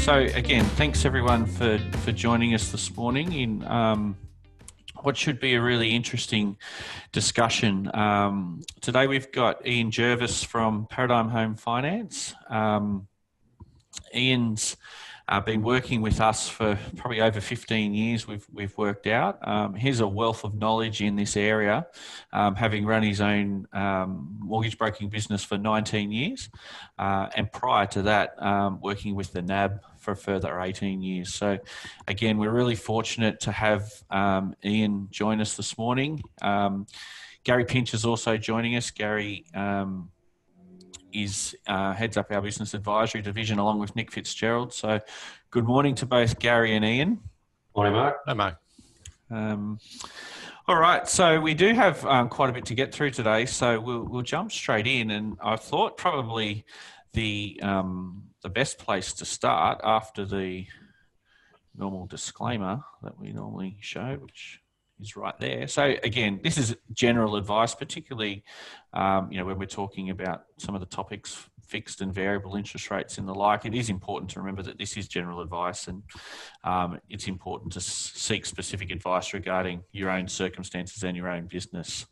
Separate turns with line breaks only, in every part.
So again, thanks everyone for joining us this morning in what should be a really interesting discussion. Today we've got Ian Jervis from Paradigm Home Finance. Ian's been working with us for probably over 15 years. We've worked out. He's a wealth of knowledge in this area, having run his own mortgage broking business for 19 years, and prior to that, working with the NAB for a further 18 years. So, again, we're really fortunate to have Ian join us this morning. Gary Pinch is also joining us. Gary heads up our business advisory division along with Nick Fitzgerald. So good morning to both Gary and Ian.
Morning, Mark.
Hi, Mark.
All right, so we do have quite a bit to get through today, so we'll jump straight in. And I thought probably the best place to start after the normal disclaimer that we normally show, which is right there. So again, this is general advice, particularly, when we're talking about some of the topics, fixed and variable interest rates and the like. It is important to remember that this is general advice, and it's important to seek specific advice regarding your own circumstances and your own business.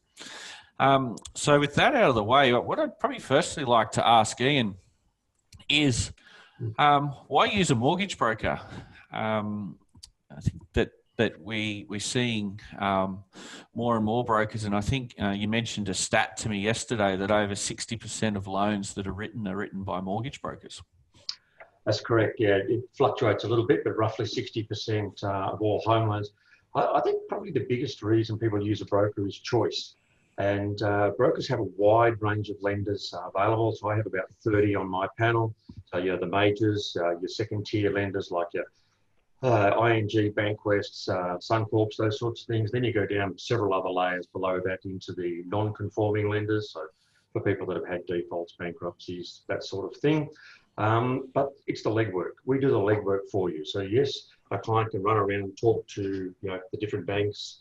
So with that out of the way, what I'd probably firstly like to ask Ian is, why use a mortgage broker? I think that we're seeing more and more brokers, and I think you mentioned a stat to me yesterday that over 60% of loans that are written by mortgage brokers.
That's correct, yeah. It fluctuates a little bit, but roughly 60% of all home loans. I think probably the biggest reason people use a broker is choice. And brokers have a wide range of lenders available. So I have about 30 on my panel. So you have the majors, your second tier lenders like your ING, Bankwest, Suncorps, those sorts of things. Then you go down several other layers below that into the non-conforming lenders, so for people that have had defaults, bankruptcies, that sort of thing. But it's the legwork. We do the legwork for you. So yes, a client can run around and talk to the different banks,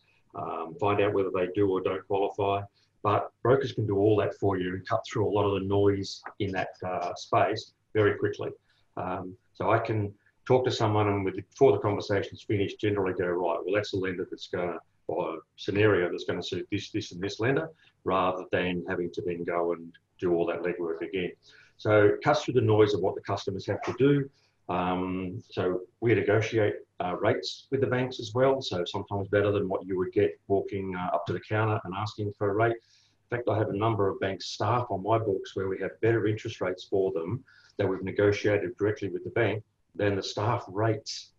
find out whether they do or don't qualify. But brokers can do all that for you and cut through a lot of the noise in that space very quickly. So I can talk to someone and before the conversation's finished, generally go, right, well, that's a lender that's going to, or a scenario that's going to suit this, and this lender, rather than having to then go and do all that legwork again. So it cuts through the noise of what the customers have to do. So we negotiate rates with the banks as well. So sometimes better than what you would get walking up to the counter and asking for a rate. In fact, I have a number of bank staff on my books where we have better interest rates for them that we've negotiated directly with the bank than the staff rates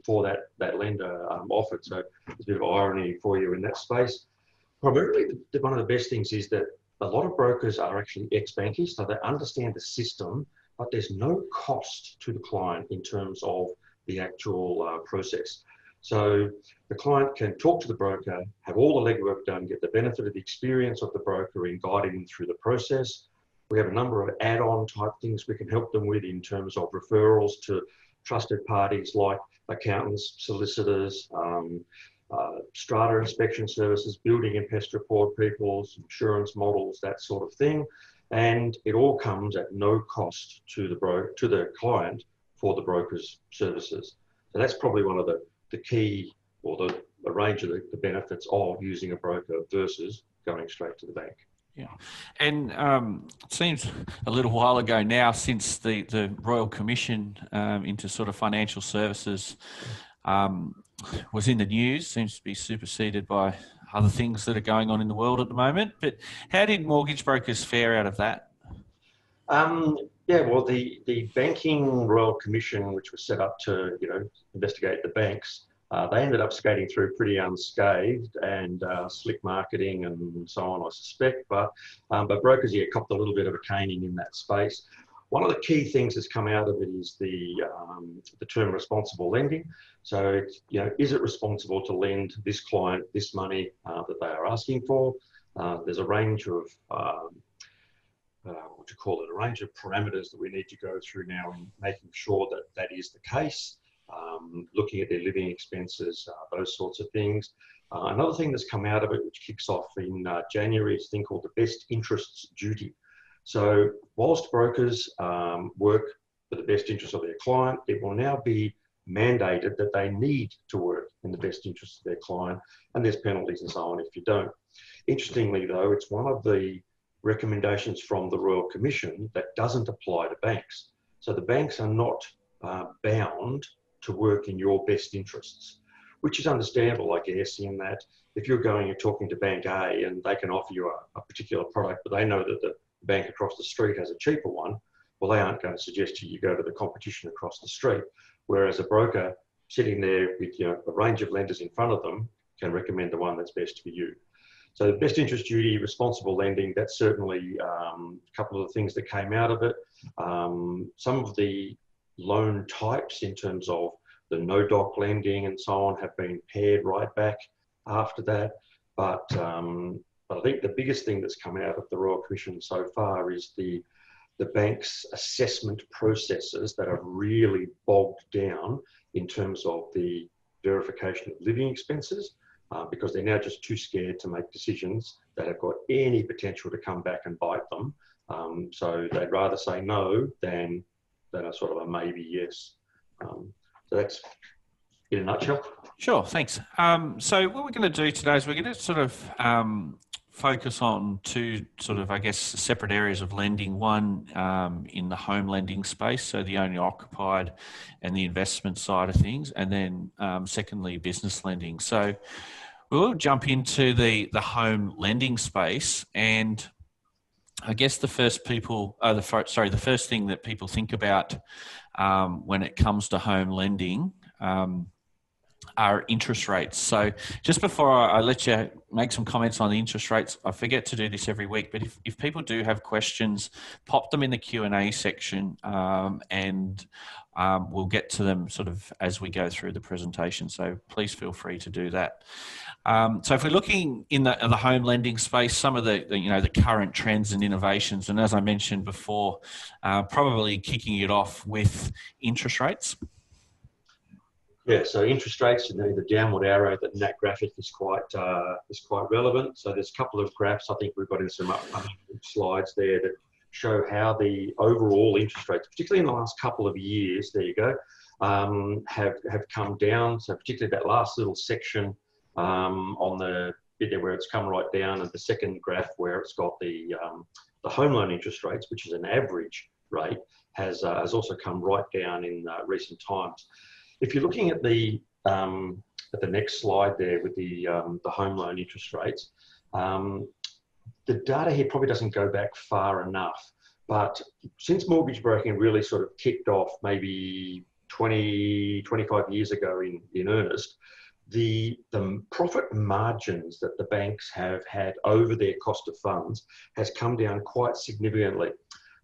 for that lender offered. So there's a bit of irony for you in that space. Primarily, one of the best things is that a lot of brokers are actually ex-bankies, so they understand the system, but there's no cost to the client in terms of the actual process. So the client can talk to the broker, have all the legwork done, get the benefit of the experience of the broker in guiding them through the process. We have a number of add-on type things we can help them with in terms of referrals to trusted parties like accountants, solicitors, strata inspection services, building and pest report people, insurance models, that sort of thing. And it all comes at no cost to the client for the broker's services. So that's probably one of the key, or the range of the benefits of using a broker versus going straight to the bank.
Yeah, and it seems a little while ago now since the Royal Commission into sort of financial services was in the news, seems to be superseded by other things that are going on in the world at the moment. But how did mortgage brokers fare out of that?
Yeah, well, the Banking Royal Commission, which was set up to investigate the banks, they ended up skating through pretty unscathed and slick marketing and so on, I suspect. But brokers, copped a little bit of a caning in that space. One of the key things that's come out of it is the term responsible lending. So, is it responsible to lend this client this money that they are asking for? There's a range of a range of parameters that we need to go through now in making sure that that is the case. Looking at their living expenses, those sorts of things. Another thing that's come out of it, which kicks off in January, is a thing called the best interests duty. So whilst brokers work for the best interest of their client, it will now be mandated that they need to work in the best interest of their client, and there's penalties and so on if you don't. Interestingly, though, it's one of the recommendations from the Royal Commission that doesn't apply to banks. So the banks are not bound to work in your best interests, which is understandable, I guess, in that if you're going and talking to Bank A and they can offer you a particular product, but they know that the bank across the street has a cheaper one, well, they aren't going to suggest to you go to the competition across the street. Whereas a broker sitting there with a range of lenders in front of them can recommend the one that's best for you. So the best interest duty, responsible lending, that's certainly a couple of the things that came out of it. Some of the loan types in terms of the no-doc lending and so on have been pared right back after that. But I think the biggest thing that's come out of the Royal Commission so far is the bank's assessment processes that have really bogged down in terms of the verification of living expenses, because they're now just too scared to make decisions that have got any potential to come back and bite them. So they'd rather say no than a sort of a maybe yes. So that's in a nutshell.
Sure, thanks. So what we're going to do today is we're going to sort of focus on two sort of, I guess, separate areas of lending. One in the home lending space, so the owner occupied and the investment side of things, and then secondly, business lending. So we'll jump into the home lending space, and I guess the first thing that people think about when it comes to home lending are interest rates. So just before I let you make some comments on the interest rates, I forget to do this every week, but if people do have questions, pop them in the Q&A section and we'll get to them sort of as we go through the presentation. So please feel free to do that. So if we're looking in the home lending space, some of the current trends and innovations, and as I mentioned before, probably kicking it off with interest rates.
Yeah, so interest rates, the downward arrow in that graphic is quite relevant. So there's a couple of graphs I think we've got in some upcoming slides there that show how the overall interest rates, particularly in the last couple of years, there you go, have come down. So particularly that last little section on the bit there where it's come right down, and the second graph where it's got the home loan interest rates, which is an average rate, has also come right down in recent times. If you're looking at the next slide there with the home loan interest rates, the data here probably doesn't go back far enough, but since mortgage broking really sort of kicked off maybe 20, 25 years ago in earnest, the profit margins that the banks have had over their cost of funds has come down quite significantly.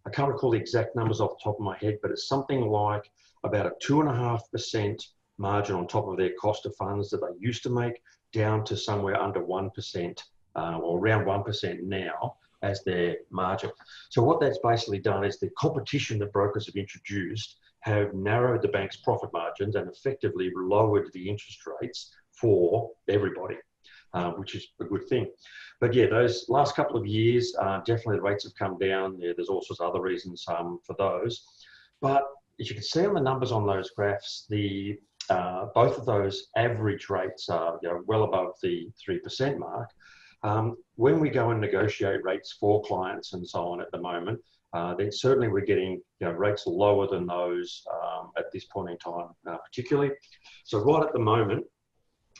I can't recall the exact numbers off the top of my head, but it's something like about a 2.5% margin on top of their cost of funds that they used to make, down to somewhere under 1% or around 1% now as their margin. So what that's basically done is the competition that brokers have introduced have narrowed the bank's profit margins and effectively lowered the interest rates for everybody, which is a good thing. But yeah, those last couple of years, definitely the rates have come down. There's all sorts of other reasons for those. But as you can see on the numbers on those graphs, both of those average rates are well above the 3% mark. When we go and negotiate rates for clients and so on at the moment, then certainly we're getting rates lower than those at this point in time, particularly. So right at the moment,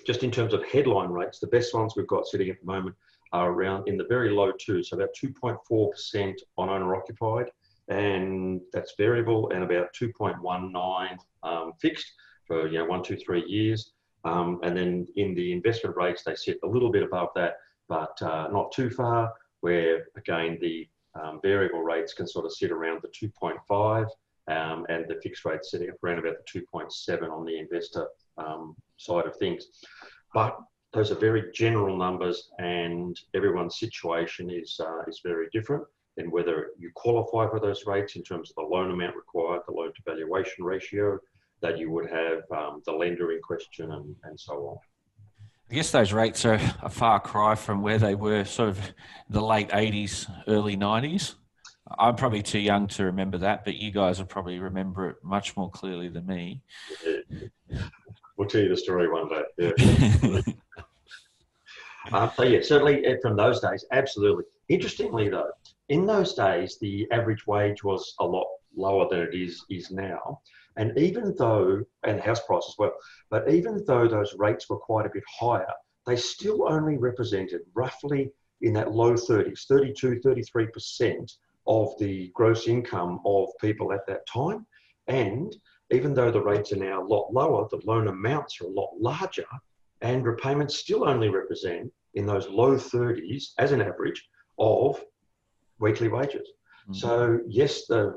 just in terms of headline rates, the best ones we've got sitting at the moment are around in the very low twos, so about 2.4% on owner-occupied, and that's variable, and about 2.19 fixed for 1, 2, 3 years. And then in the investment rates, they sit a little bit above that, but not too far, where again the variable rates can sort of sit around the 2.5, and the fixed rates sitting around about the 2.7 on the investor side of things. But those are very general numbers, and everyone's situation is very different, and whether you qualify for those rates in terms of the loan amount required, the loan to valuation ratio that you would have, the lender in question, and so on.
I guess those rates are a far cry from where they were sort of the late 80s, early 90s. I'm probably too young to remember that, but you guys will probably remember it much more clearly than me.
Yeah. We'll tell you the story one day. Yeah. So yeah, certainly from those days, absolutely. Interestingly though, in those days, the average wage was a lot lower than it is now. And even though, and house price as well, but even though those rates were quite a bit higher, they still only represented roughly in that low 30s, 32, 33% of the gross income of people at that time. And even though the rates are now a lot lower, the loan amounts are a lot larger, and repayments still only represent in those low 30s as an average of weekly wages. Mm. So yes, the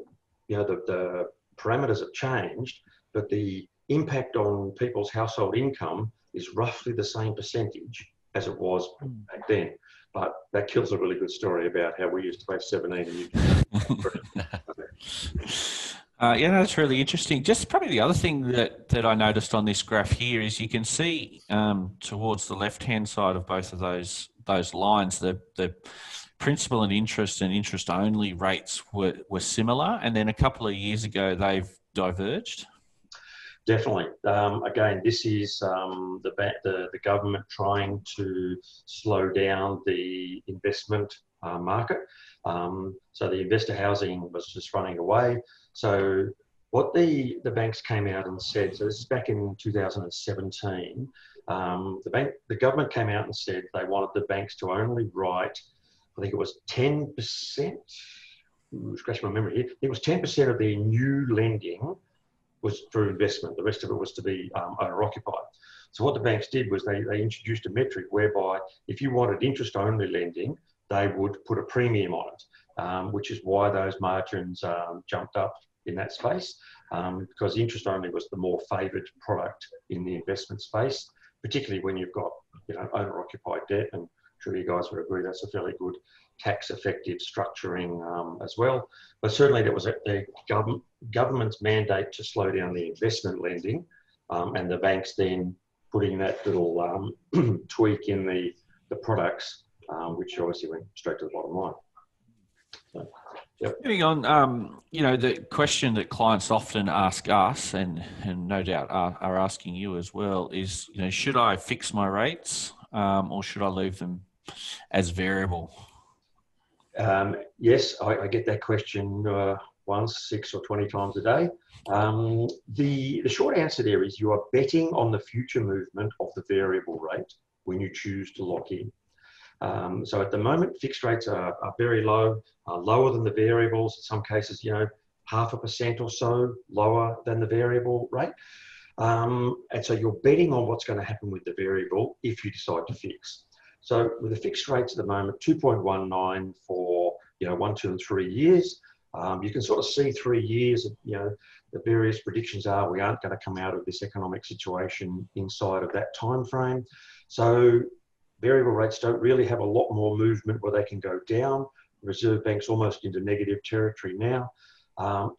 parameters have changed, but the impact on people's household income is roughly the same percentage as it was back then. But that kills a really good story about how we used to pay 17 and you
yeah, no, that's really interesting. Just probably the other thing that I noticed on this graph here is you can see towards the left-hand side of both of those lines, the principal and interest-only rates were similar, and then a couple of years ago they've diverged.
Definitely. Again, this is the government trying to slow down the investment market. So the investor housing was just running away. So what the banks came out and said, so this is back in 2017, the government came out and said they wanted the banks to only write, I think it was 10%, scratch my memory here, it was 10% of their new lending was for investment. The rest of it was to be owner-occupied. So what the banks did was they introduced a metric whereby if you wanted interest-only lending, they would put a premium on it, which is why those margins jumped up in that space, because interest-only was the more favoured product in the investment space, particularly when you've got owner-occupied debt, and I'm sure you guys would agree that's a fairly good tax-effective structuring as well. But certainly there was a government's mandate to slow down the investment lending, and the banks then putting that little tweak in the products, which obviously went straight to the bottom line. So, yep.
Moving on, the question that clients often ask us, and no doubt are asking you as well, is, should I fix my rates or should I leave them as variable?
Yes, I get that question once, 6 or 20 times a day. The short answer there is you are betting on the future movement of the variable rate when you choose to lock in. So at the moment, fixed rates are very low, lower than the variables. In some cases, 0.5% or so lower than the variable rate. And so you're betting on what's going to happen with the variable if you decide to fix. So with the fixed rates at the moment, 2.19 for 1, 2, and 3 years. You can sort of see 3 years. The various predictions are we aren't going to come out of this economic situation inside of that time frame. So variable rates don't really have a lot more movement where they can go down. Reserve Bank's almost into negative territory now.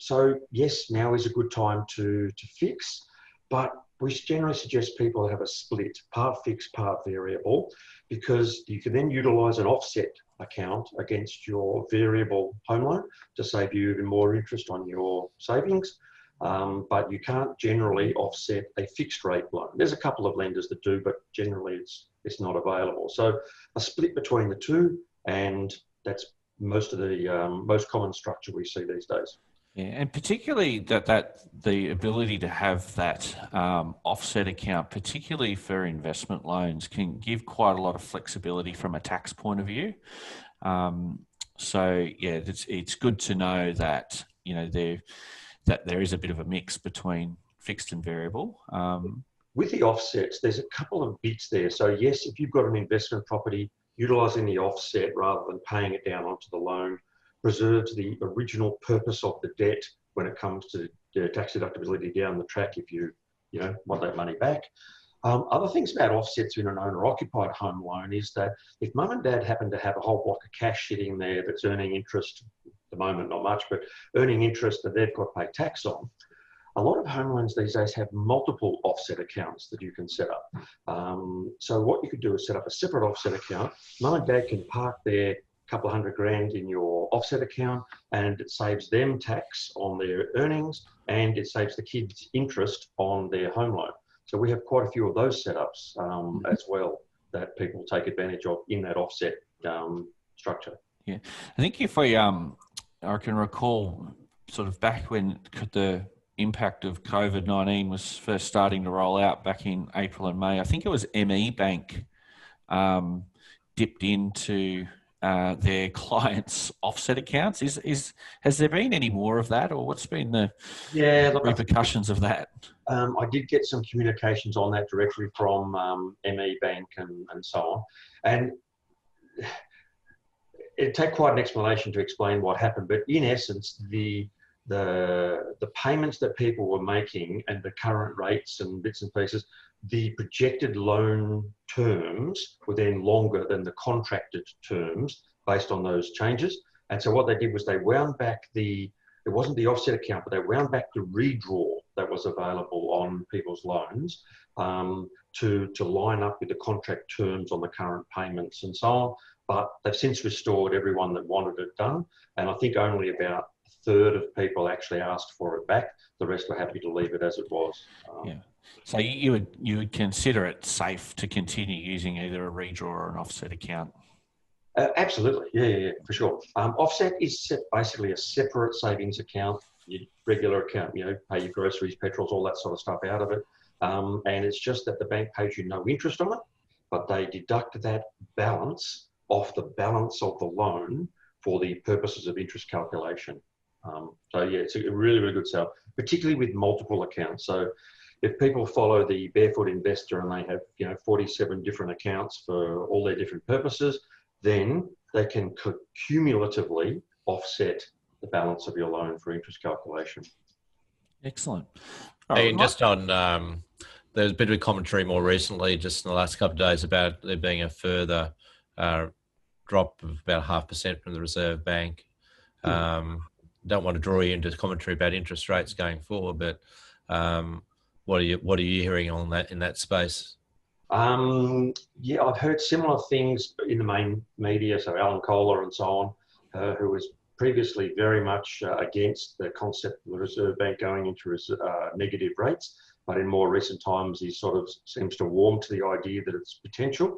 So yes, now is a good time to fix, but we generally suggest people have a split, part fixed, part variable, because you can then utilise an offset account against your variable home loan to save you even more interest on your savings. But you can't generally offset a fixed rate loan. There's a couple of lenders that do, but generally it's not available. So a split between the two, and that's most of the most common structure we see these days.
Yeah, and particularly that the ability to have that offset account, particularly for investment loans, can give quite a lot of flexibility from a tax point of view. So yeah, it's good to know that there is a bit of a mix between fixed and variable.
With the offsets, there's a couple of bits there. So yes, if you've got an investment property, utilising the offset rather than paying it down onto the loan preserves the original purpose of the debt when it comes to tax deductibility down the track if you want that money back. Other things about offsets in an owner-occupied home loan is that if mum and dad happen to have a whole block of cash sitting there that's earning interest, at the moment not much, but earning interest that they've got to pay tax on, a lot of home loans these days have multiple offset accounts that you can set up. So what you could do is set up a separate offset account. Mum and dad can park their couple of $100,000 in your offset account, and it saves them tax on their earnings, and it saves the kids interest on their home loan. So we have quite a few of those setups as well that people take advantage of in that offset structure.
Yeah, I think if I can recall sort of back when the impact of COVID-19 was first starting to roll out back in April and May, I think it was ME Bank dipped into their clients' offset accounts. Has there been any more of that, or what's been the repercussions of that?
I did get some communications on that directly from ME Bank and so on, and it'd take quite an explanation to explain what happened. But in essence, the payments that people were making and the current rates and bits and pieces, the projected loan terms were then longer than the contracted terms based on those changes. And so what they did was they wound back it wasn't the offset account, but they wound back the redraw that was available on people's loans to line up with the contract terms on the current payments and so on. But they've since restored everyone that wanted it done. And I think only about a third of people actually asked for it back. The rest were happy to leave it as it was.
Yeah. So you would consider it safe to continue using either a redraw or an offset account?
Absolutely. Yeah, for sure. Offset is basically a separate savings account, your regular account, pay your groceries, petrols, all that sort of stuff out of it. And it's just that the bank pays you no interest on it, but they deduct that balance off the balance of the loan for the purposes of interest calculation. So yeah, it's a really, really good sell, particularly with multiple accounts. So if people follow the Barefoot Investor and they have 47 different accounts for all their different purposes, then they can cumulatively offset the balance of your loan for interest calculation.
Excellent.
And just on, there's been a commentary more recently, just in the last couple of days, about there being a further drop of about 0.5% from the Reserve Bank. Don't want to draw you into commentary about interest rates going forward, but what are you hearing on that in that space?
Yeah, I've heard similar things in the main media. So Alan Kohler and so on, who was previously very much against the concept of the Reserve Bank going into negative rates, but in more recent times he sort of seems to warm to the idea that it's potential.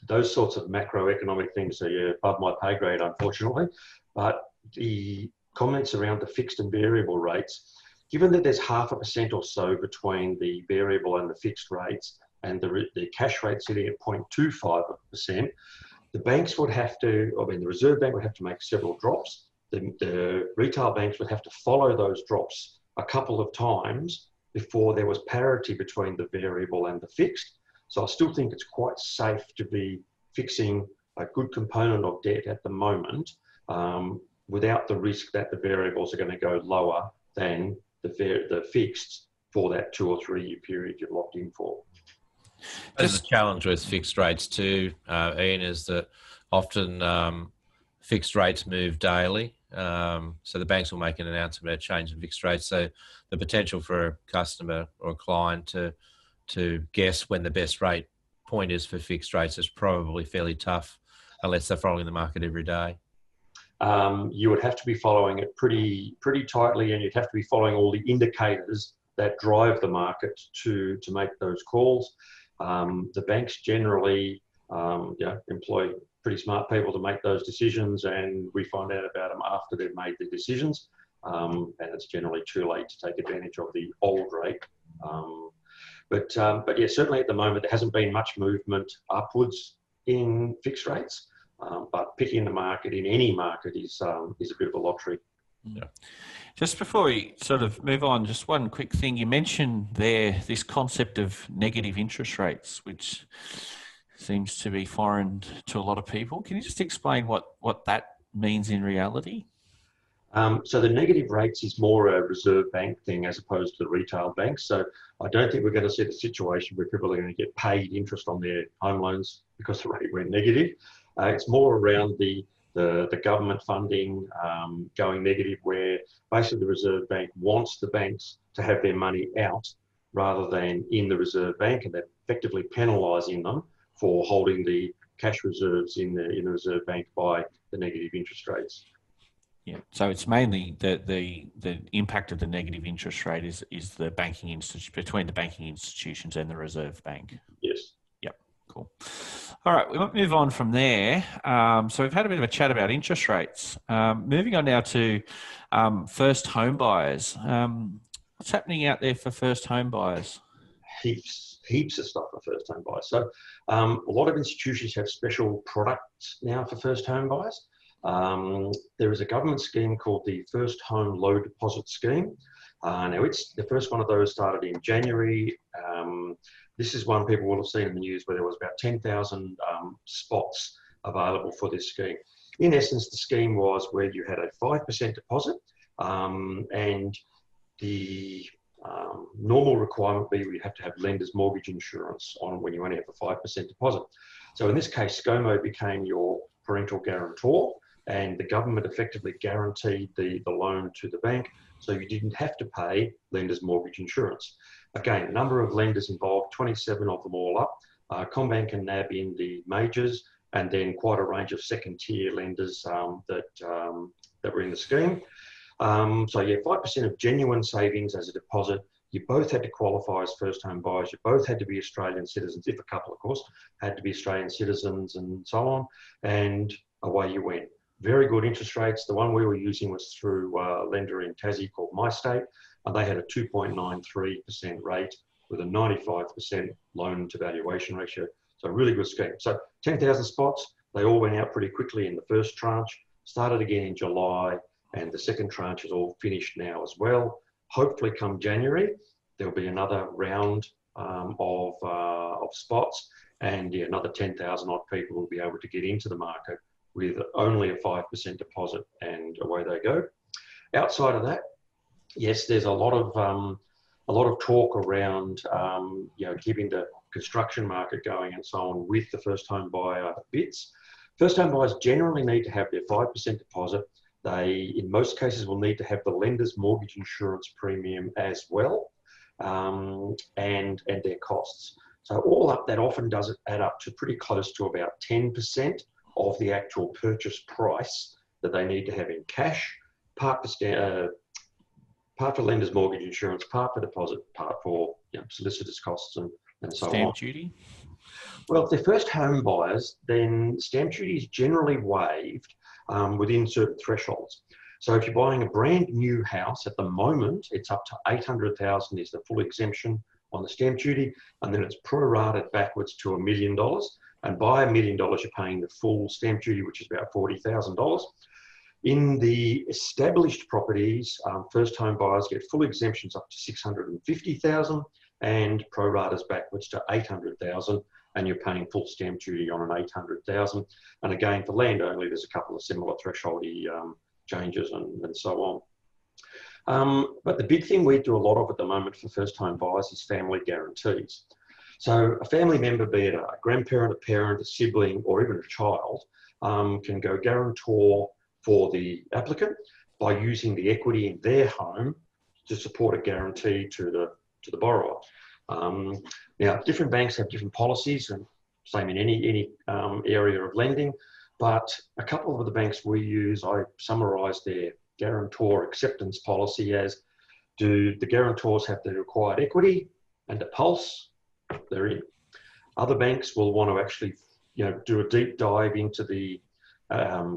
Those sorts of macroeconomic things are above my pay grade, unfortunately. But the comments around the fixed and variable rates, given that there's 0.5% or so between the variable and the fixed rates, and the cash rate sitting at 0.25%, the banks would have to, the Reserve Bank would have to make several drops. The retail banks would have to follow those drops a couple of times before there was parity between the variable and the fixed. So I still think it's quite safe to be fixing a good component of debt at the moment without the risk that the variables are going to go lower than the fixed for that 2 or 3 year period you're locked in for.
There's a challenge with fixed rates too, Ian, is that often fixed rates move daily. So the banks will make an announcement about change in fixed rates. So the potential for a customer or a client to guess when the best rate point is for fixed rates is probably fairly tough unless they're following the market every day.
You would have to be following it pretty tightly, and you'd have to be following all the indicators that drive the market to make those calls. The banks generally employ pretty smart people to make those decisions, and we find out about them after they've made the decisions, and it's generally too late to take advantage of the old rate. But yeah, certainly at the moment there hasn't been much movement upwards in fixed rates. But picking the market in any market is a bit of a lottery.
Yeah. Just before we sort of move on, just one quick thing. You mentioned there this concept of negative interest rates, which seems to be foreign to a lot of people. Can you just explain what that means in reality?
So the negative rates is more a Reserve Bank thing as opposed to the retail banks. So I don't think we're going to see the situation where people are going to get paid interest on their home loans because the rate went negative. It's more around the government funding going negative, where basically the Reserve Bank wants the banks to have their money out rather than in the Reserve Bank, and they're effectively penalising them for holding the cash reserves in the Reserve Bank by the negative interest rates.
Yeah, so it's mainly the impact of the negative interest rate is the banking between the banking institutions and the Reserve Bank.
Yes.
Yep, cool. All right, we might move on from there. So we've had a bit of a chat about interest rates. Moving on now to first home buyers. What's happening out there for first home buyers?
Heaps of stuff for first home buyers. So a lot of institutions have special products now for first home buyers. There is a government scheme called the First Home Low Deposit Scheme. Now, it's the first one of those started in January. This is one people will have seen in the news where there was about 10,000 spots available for this scheme. In essence, the scheme was where you had a 5% deposit and the normal requirement would be you have to have lender's mortgage insurance on when you only have a 5% deposit. So in this case, ScoMo became your parental guarantor, and the government effectively guaranteed the loan to the bank, so you didn't have to pay lender's mortgage insurance. Again, a number of lenders involved, 27 of them all up, CommBank and NAB in the majors, and then quite a range of second-tier lenders that were in the scheme. So yeah, 5% of genuine savings as a deposit. You both had to qualify as first home buyers. You both had to be Australian citizens, if a couple, of course, had to be Australian citizens and so on. And away you went. Very good interest rates. The one we were using was through a lender in Tassie called MyState, and they had a 2.93% rate with a 95% loan to valuation ratio. So a really good scheme. So 10,000 spots. They all went out pretty quickly in the first tranche, started again in July, and the second tranche is all finished now as well. Hopefully come January, there'll be another round of spots, and yeah, another 10,000 odd people will be able to get into the market with only a 5% deposit, and away they go. Outside of that, yes, there's a lot of talk around keeping the construction market going and so on with the first home buyer bits. First home buyers generally need to have their 5% deposit. They, in most cases, will need to have the lender's mortgage insurance premium as well, and their costs. So all up, that often does add up to pretty close to about 10% of the actual purchase price that they need to have in cash, part for lender's mortgage insurance, part for deposit, part for solicitors' costs and so on.
Stamp duty?
Well, if they're first home buyers, then stamp duty is generally waived within certain thresholds. So if you're buying a brand new house at the moment, it's up to 800,000 is the full exemption on the stamp duty, and then it's prorated backwards to $1 million. And by $1 million, you're paying the full stamp duty, which is about $40,000. In the established properties, first home buyers get full exemptions up to 650,000 and proratas backwards to 800,000, and you're paying full stamp duty on an 800,000. And again, for land only, there's a couple of similar thresholdy changes and so on. But the big thing we do a lot of at the moment for first home buyers is family guarantees. So a family member, be it a grandparent, a parent, a sibling, or even a child, can go guarantor for the applicant by using the equity in their home to support a guarantee to the borrower. Now, different banks have different policies, and same in any area of lending, but a couple of the banks we use, I summarise their guarantor acceptance policy as, do the guarantors have the required equity and a pulse? They're in. Other banks will want to actually do a deep dive into the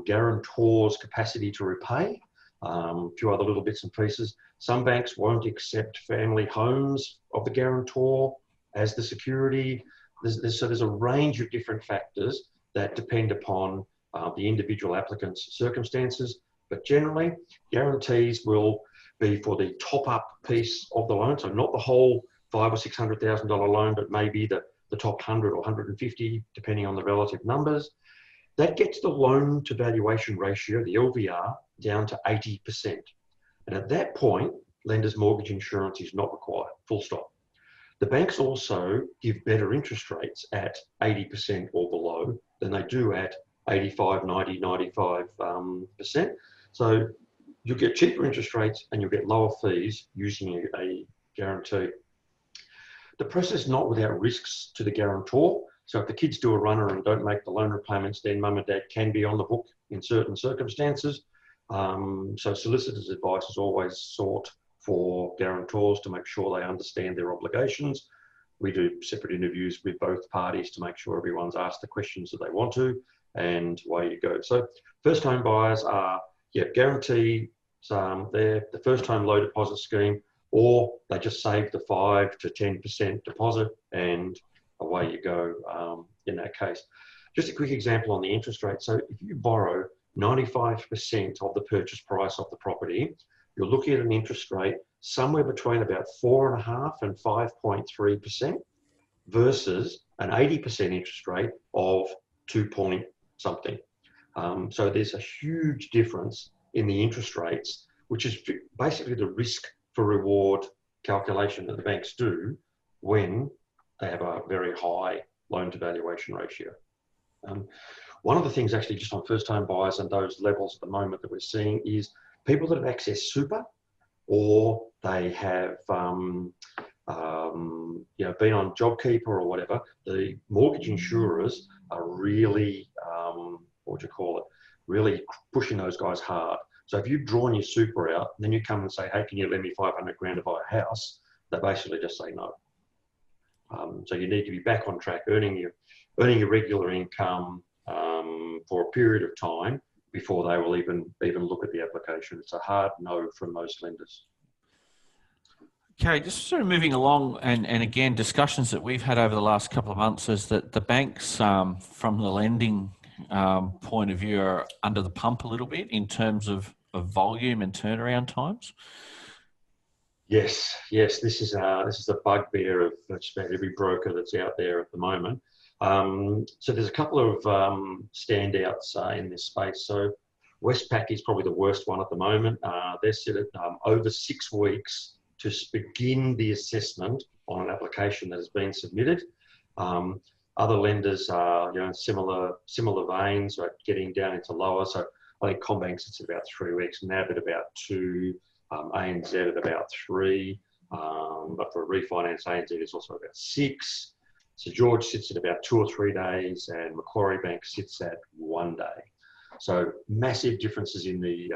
guarantor's capacity to repay, a few other little bits and pieces. Some banks won't accept family homes of the guarantor as the security. So there's a range of different factors that depend upon the individual applicant's circumstances. But generally, guarantees will be for the top-up piece of the loan, so not the whole $500,000 or $600,000 loan, but maybe the top 100 or 150, depending on the relative numbers. That gets the loan to valuation ratio, the LVR, down to 80%. And at that point, lender's mortgage insurance is not required, full stop. The banks also give better interest rates at 80% or below than they do at 85, 90, 95%. So you'll get cheaper interest rates and you'll get lower fees using a guarantee. The process is not without risks to the guarantor. So if the kids do a runner and don't make the loan repayments, then mum and dad can be on the hook in certain circumstances. So solicitors' advice is always sought for guarantors to make sure they understand their obligations. We do separate interviews with both parties to make sure everyone's asked the questions that they want to, and away you go. So first home buyers are, guaranteed the first home low deposit scheme, or they just save the 5 to 10% deposit and away you go in that case. Just a quick example on the interest rate. So if you borrow 95% of the purchase price of the property, you're looking at an interest rate somewhere between about 4.5% and 5.3% versus an 80% interest rate of 2 point something. So there's a huge difference in the interest rates, which is basically the risk for reward calculation that the banks do when they have a very high loan to valuation ratio. One of the things actually just on first home buyers and those levels at the moment that we're seeing is people that have accessed super, or they have been on JobKeeper or whatever. The mortgage insurers are really, really pushing those guys hard. So if you've drawn your super out, and then you come and say, hey, can you lend me 500 grand to buy a house? They basically just say no. So you need to be back on track, earning your regular income for a period of time before they will even look at the application. It's a hard no from most lenders.
Okay, just sort of moving along, and again, discussions that we've had over the last couple of months is that the banks, from the lending point of view, are under the pump a little bit in terms of volume and turnaround times.
Yes, this is a bugbear of just about every broker that's out there at the moment. So there's a couple of standouts in this space. So Westpac is probably the worst one at the moment. They're set at over 6 weeks to begin the assessment on an application that has been submitted. Other lenders are in similar veins, right, getting down into lower. So I think CommBank sits at about 3 weeks, NAB at about 2, ANZ at about 3, but for a refinance, ANZ is also about 6. St George sits at about 2 or 3 days, and Macquarie Bank sits at 1 day. So massive differences in the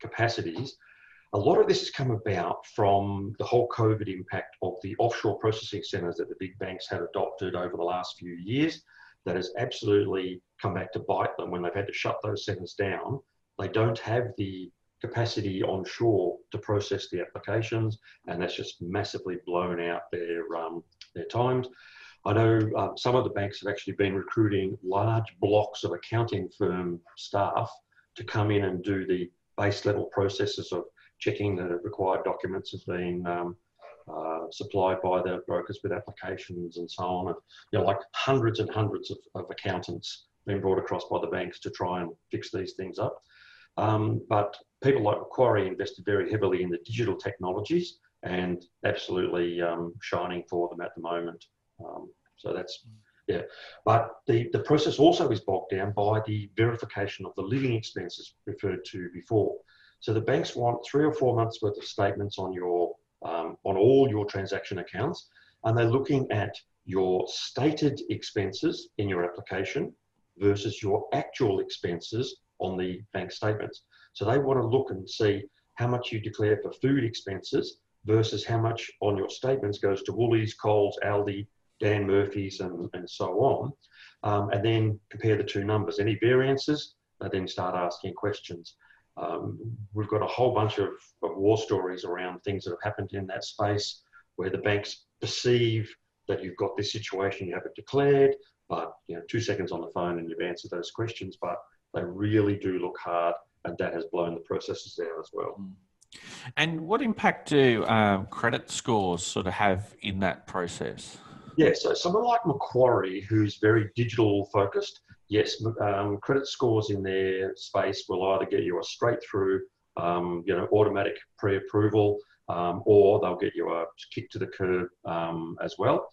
capacities. A lot of this has come about from the whole COVID impact of the offshore processing centres that the big banks have adopted over the last few years. That has absolutely come back to bite them when they've had to shut those centres down. They don't have the capacity onshore to process the applications, and that's just massively blown out their times. I know some of the banks have actually been recruiting large blocks of accounting firm staff to come in and do the base level processes of checking that the required documents have been supplied by the brokers with applications and so on. And, like hundreds and hundreds of accountants being brought across by the banks to try and fix these things up. But people like Macquarie invested very heavily in the digital technologies and absolutely shining for them at the moment. So that's, yeah. But the process also is bogged down by the verification of the living expenses referred to before. So the banks want 3 or 4 months worth of statements on your on all your transaction accounts, and they're looking at your stated expenses in your application versus your actual expenses on the bank statements. So they want to look and see how much you declare for food expenses versus how much on your statements goes to Woolies, Coles, Aldi, Dan Murphy's, and so on, and then compare the two numbers. Any variances, they then start asking questions. We've got a whole bunch of war stories around things that have happened in that space where the banks perceive that you've got this situation, you have it declared, but 2 seconds on the phone and you've answered those questions, but they really do look hard, and that has blown the processes down as well.
And what impact do credit scores sort of have in that process?
Yeah, so someone like Macquarie, who's very digital focused, yes, credit scores in their space will either get you a straight through, automatic pre-approval, or they'll get you a kick to the curb as well.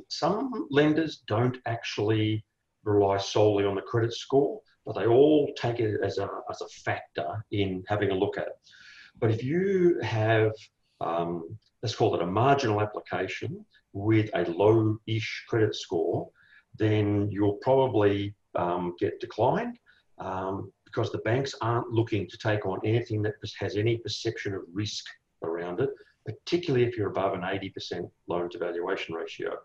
Some lenders don't actually rely solely on the credit score, but they all take it as a factor in having a look at it. But if you have, let's call it a marginal application with a low-ish credit score, then you'll probably get declined because the banks aren't looking to take on anything that has any perception of risk around it, particularly if you're above an 80% loan to valuation ratio.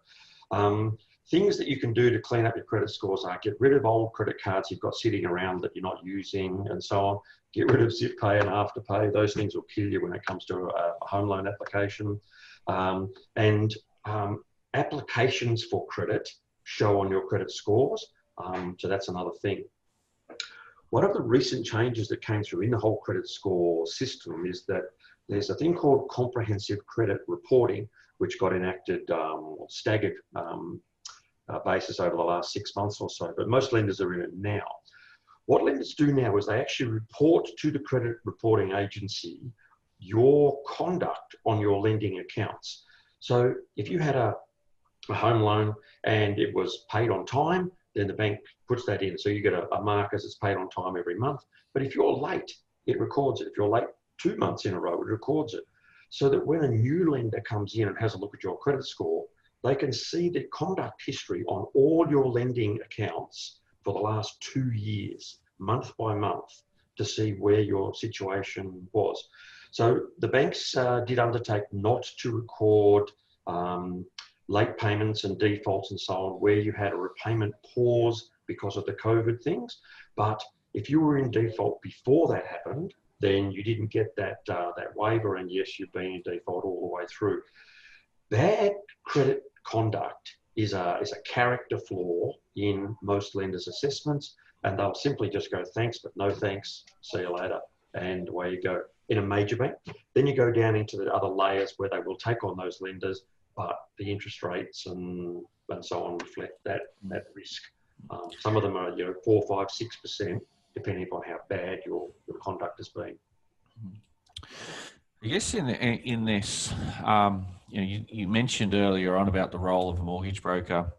Things that you can do to clean up your credit scores are get rid of old credit cards you've got sitting around that you're not using and so on. Get rid of Zip Pay and Afterpay. Those things will kill you when it comes to a home loan application. Applications for credit show on your credit scores. So that's another thing. One of the recent changes that came through in the whole credit score system is that there's a thing called comprehensive credit reporting, which got enacted staggered basis over the last 6 months or so, but most lenders are in it now. What lenders do now is they actually report to the credit reporting agency your conduct on your lending accounts. So if you had a home loan and it was paid on time, then the bank puts that in. So you get a mark as it's paid on time every month. But if you're late, it records it. If you're late 2 months in a row, it records it. So that when a new lender comes in and has a look at your credit score, they can see the conduct history on all your lending accounts for the last 2 years, month by month, to see where your situation was. So the banks did undertake not to record late payments and defaults and so on, where you had a repayment pause because of the COVID things. But if you were in default before that happened, then you didn't get that waiver, and yes, you've been in default all the way through. Bad credit conduct is a character flaw in most lenders' assessments, and they'll simply just go, thanks, but no thanks, see you later, and away you go. In a major bank, then you go down into the other layers where they will take on those lenders, but the interest rates and so on reflect that risk. Some of them are 4, 5, 6%, depending upon how bad your conduct has been.
I guess in this, you mentioned earlier on about the role of a mortgage broker,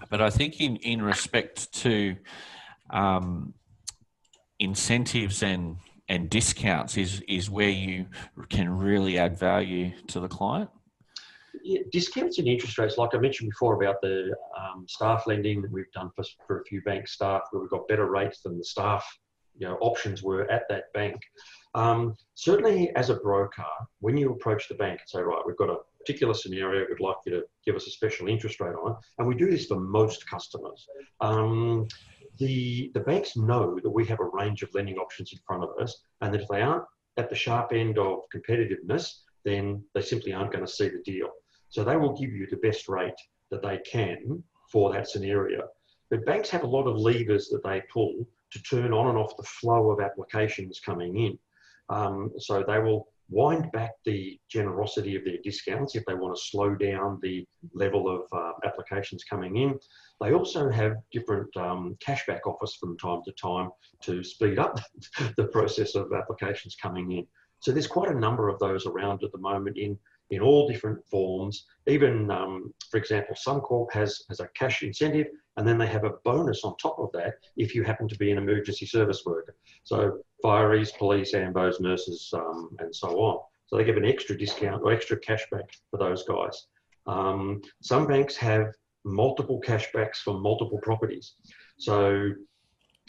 but I think in respect to incentives and discounts is where you can really add value to the client.
Yeah, discounts and interest rates, like I mentioned before about the staff lending that we've done for a few bank staff, where we've got better rates than the staff options were at that bank. Certainly as a broker, when you approach the bank and say, right, we've got a particular scenario, we'd like you to give us a special interest rate on it, and we do this for most customers. The banks know that we have a range of lending options in front of us, and that if they aren't at the sharp end of competitiveness, then they simply aren't going to see the deal. So they will give you the best rate that they can for that scenario. But banks have a lot of levers that they pull to turn on and off the flow of applications coming in. So they will wind back the generosity of their discounts if they want to slow down the level of applications coming in. They also have different cashback offers from time to time to speed up the process of applications coming in. So there's quite a number of those around at the moment in all different forms. Even, for example, Suncorp has a cash incentive, and then they have a bonus on top of that if you happen to be an emergency service worker. So fireys, police, ambos, nurses, and so on. So they give an extra discount or extra cashback for those guys. Some banks have multiple cashbacks for multiple properties. So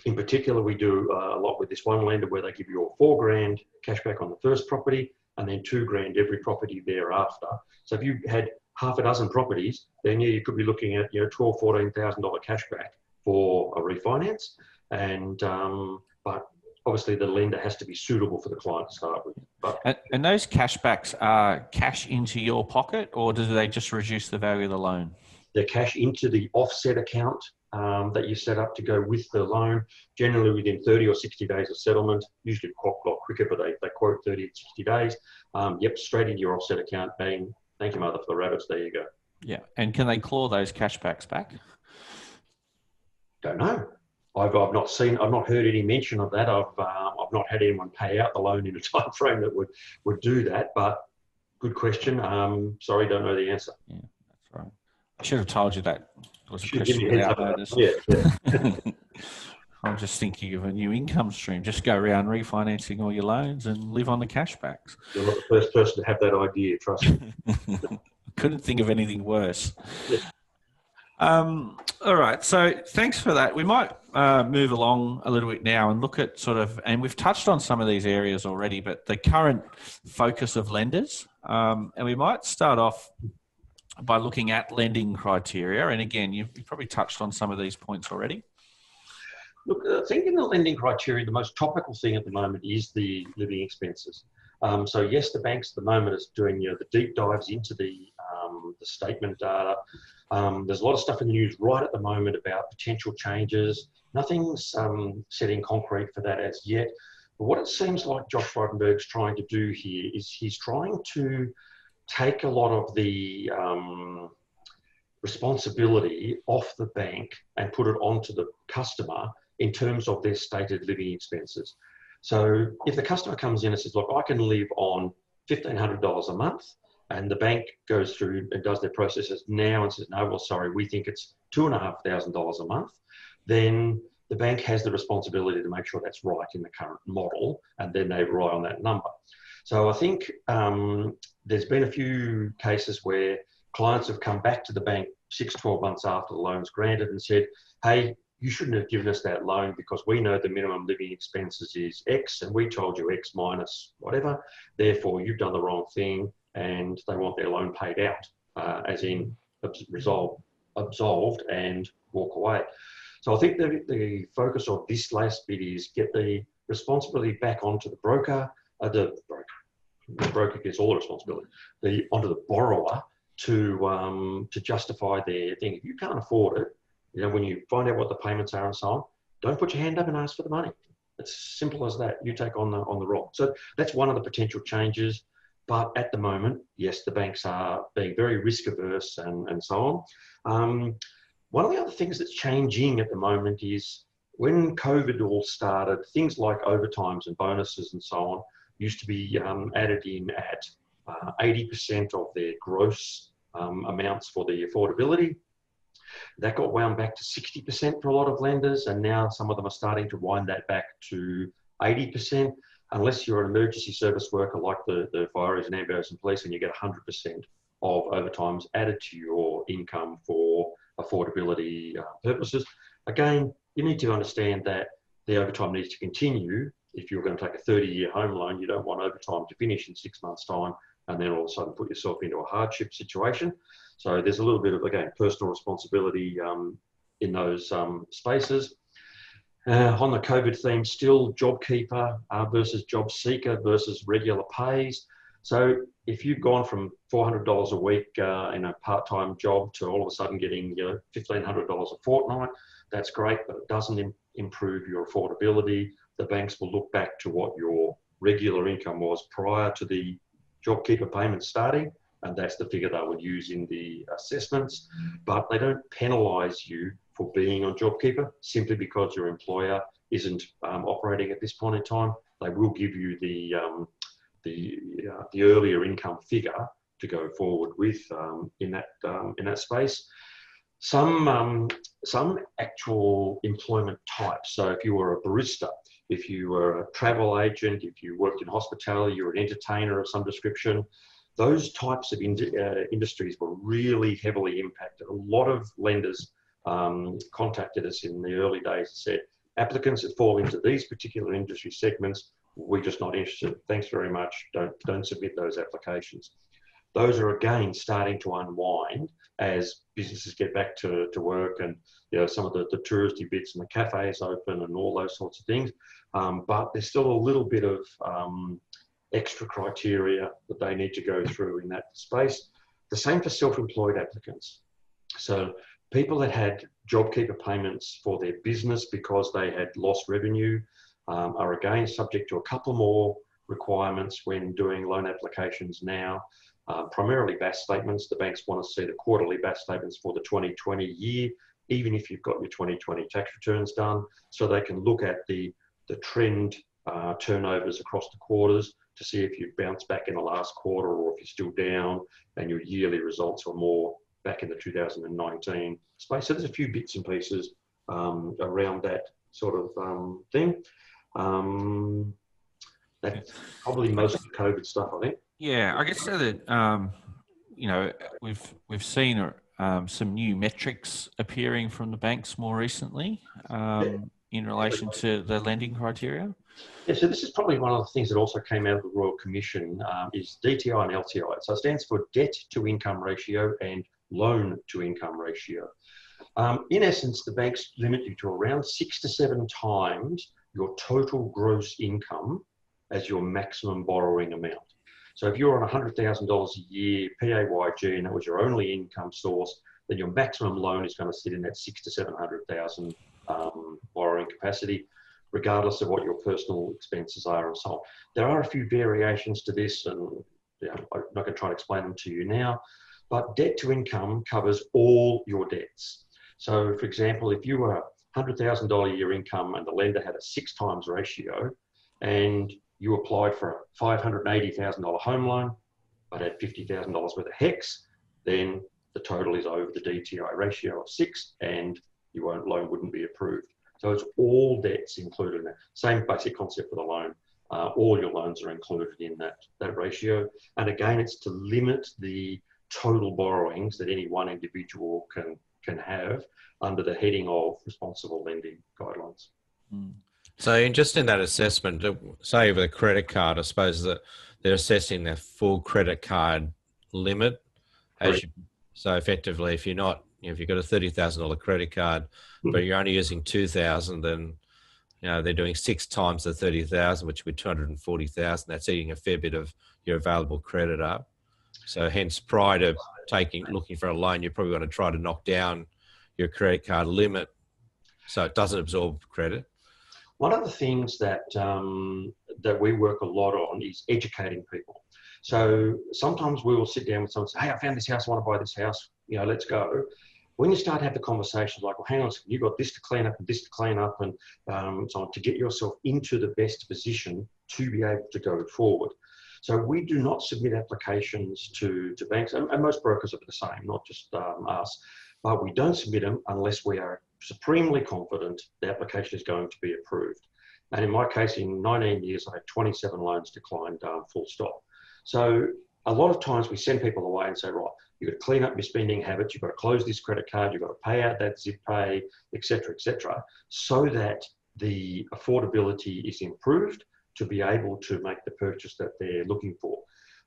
in particular, we do a lot with this one lender where they give you a $4,000 cashback on the first property and then $2,000 every property thereafter. So if you had half a dozen properties, then you could be looking at $12,000, $14,000 cashback for a refinance. And but obviously the lender has to be suitable for the client to start with.
And those cashbacks are cash into your pocket, or do they just reduce the value of the loan?
They're cash into the offset account that you set up to go with the loan, generally within 30 or 60 days of settlement, usually quite a lot quicker, but they quote 30 to 60 days. Yep, straight into your offset account, bang, thank you, mother, for the rabbits, there you go.
Yeah, and can they claw those cashbacks back?
Don't know. I've not heard any mention of that. I've not had anyone pay out the loan in a time frame that would do that, but good question. Sorry, don't know the answer.
Yeah, that's right. I should have told you that was a
Should
question
give you a heads
without
up.
notice.
Yeah.
I'm just thinking of a new income stream. Just go around refinancing all your loans and live on the cashbacks.
You're not the first person to have that idea, trust me.
Couldn't think of anything worse.
Yeah.
All right. So thanks for that. We might move along a little bit now and look at sort of, and we've touched on some of these areas already, but the current focus of lenders. And we might start off by looking at lending criteria. And again, you've probably touched on some of these points already.
Look, I think in the lending criteria, the most topical thing at the moment is the living expenses. So yes, the banks at the moment is doing the deep dives into the statement data. There's a lot of stuff in the news right at the moment about potential changes. Nothing's set in concrete for that as yet. But what it seems like Josh Frydenberg's trying to do here is he's trying to take a lot of the responsibility off the bank and put it onto the customer in terms of their stated living expenses. So if the customer comes in and says, look, I can live on $1,500 a month, and the bank goes through and does their processes now and says, no, well, sorry, we think it's $2,500 a month, then the bank has the responsibility to make sure that's right in the current model, and then they rely on that number. So I think there's been a few cases where clients have come back to the bank 6, 12 months after the loan's granted and said, hey, you shouldn't have given us that loan because we know the minimum living expenses is X and we told you X minus whatever. Therefore, you've done the wrong thing, and they want their loan paid out, as in absolved and walk away. So I think the focus of this last bit is get the responsibility back onto the broker. The broker gets all the responsibility. Onto the borrower to justify their thing. If you can't afford it, when you find out what the payments are and so on, don't put your hand up and ask for the money. It's simple as that. You take on the role. So that's one of the potential changes. But at the moment, yes, the banks are being very risk averse and so on. One of the other things that's changing at the moment is when COVID all started, things like overtimes and bonuses and so on used to be added in at 80% of their gross amounts for the affordability. That got wound back to 60% for a lot of lenders, and now some of them are starting to wind that back to 80%, unless you're an emergency service worker like the fireys and ambulance and police, and you get 100% of overtimes added to your income for affordability purposes. Again, you need to understand that the overtime needs to continue. If you're going to take a 30-year home loan, you don't want overtime to finish in 6 months' time and then all of a sudden put yourself into a hardship situation. So there's a little bit of, again, personal responsibility in those spaces. On the COVID theme, still JobKeeper versus JobSeeker versus regular pays. So if you've gone from $400 a week in a part-time job to all of a sudden getting $1,500 a fortnight, that's great, but it doesn't improve your affordability. The banks will look back to what your regular income was prior to the JobKeeper payment starting, and that's the figure they would use in the assessments. But they don't penalise you for being on JobKeeper simply because your employer isn't operating at this point in time. They will give you the earlier income figure to go forward with in that space. Some actual employment types. So if you were a barista, if you were a travel agent, if you worked in hospitality, you're an entertainer of some description, those types of industries were really heavily impacted. A lot of lenders contacted us in the early days and said, applicants that fall into these particular industry segments, we're just not interested. Thanks very much. Don't submit those applications. Those are again starting to unwind as businesses get back to work, and some of the touristy bits and the cafes open and all those sorts of things. But there's still a little bit of extra criteria that they need to go through in that space. The same for self-employed applicants. So people that had JobKeeper payments for their business because they had lost revenue are again subject to a couple more requirements when doing loan applications now. Primarily BAS statements. The banks want to see the quarterly BAS statements for the 2020 year, even if you've got your 2020 tax returns done, so they can look at the trend turnovers across the quarters to see if you've bounced back in the last quarter or if you're still down and your yearly results are more back in the 2019 space. So there's a few bits and pieces around that sort of thing. That's probably most of the COVID stuff, I think.
Yeah, I guess so that we've seen some new metrics appearing from the banks more recently in relation to the lending criteria?
Yeah, so this is probably one of the things that also came out of the Royal Commission is DTI and LTI. So it stands for debt to income ratio and loan to income ratio. In essence, the banks limit you to around 6 to 7 times your total gross income as your maximum borrowing amount. So if you're on $100,000 a year, PAYG, and that was your only income source, then your maximum loan is going to sit in that 6 to 700,000 borrowing capacity, regardless of what your personal expenses are and so on. There are a few variations to this, and I'm not going to try to explain them to you now, but debt to income covers all your debts. So for example, if you were $100,000 a year income and the lender had a 6 times ratio and you applied for a $580,000 home loan, but had $50,000 worth of HECS, then the total is over the DTI ratio of 6 and your loan wouldn't be approved. So it's all debts included in that. Same basic concept for the loan. All your loans are included in that ratio. And again, it's to limit the total borrowings that any one individual can have under the heading of responsible lending guidelines.
So just in that assessment, say with a credit card, I suppose that they're assessing their full credit card limit. So effectively, if you're not, if you've got a $30,000 credit card, but you're only using $2,000, then they're doing 6 times the $30,000, which would be $240,000. That's eating a fair bit of your available credit up. So hence, prior to looking for a loan, you're probably going to try to knock down your credit card limit so it doesn't absorb credit.
One of the things that that we work a lot on is educating people. So sometimes we will sit down with someone and say, hey, I found this house, I want to buy this house, let's go. When you start to have the conversations like, well, hang on a second, you've got this to clean up and this to clean up and so on, to get yourself into the best position to be able to go forward. So we do not submit applications to banks, and most brokers are the same, not just us, but we don't submit them unless we are supremely confident the application is going to be approved. And in my case, in 19 years, I had 27 loans declined, full stop. So a lot of times we send people away and say, right, you've got to clean up your spending habits, you've got to close this credit card, you've got to pay out that zip pay, et cetera, so that the affordability is improved to be able to make the purchase that they're looking for.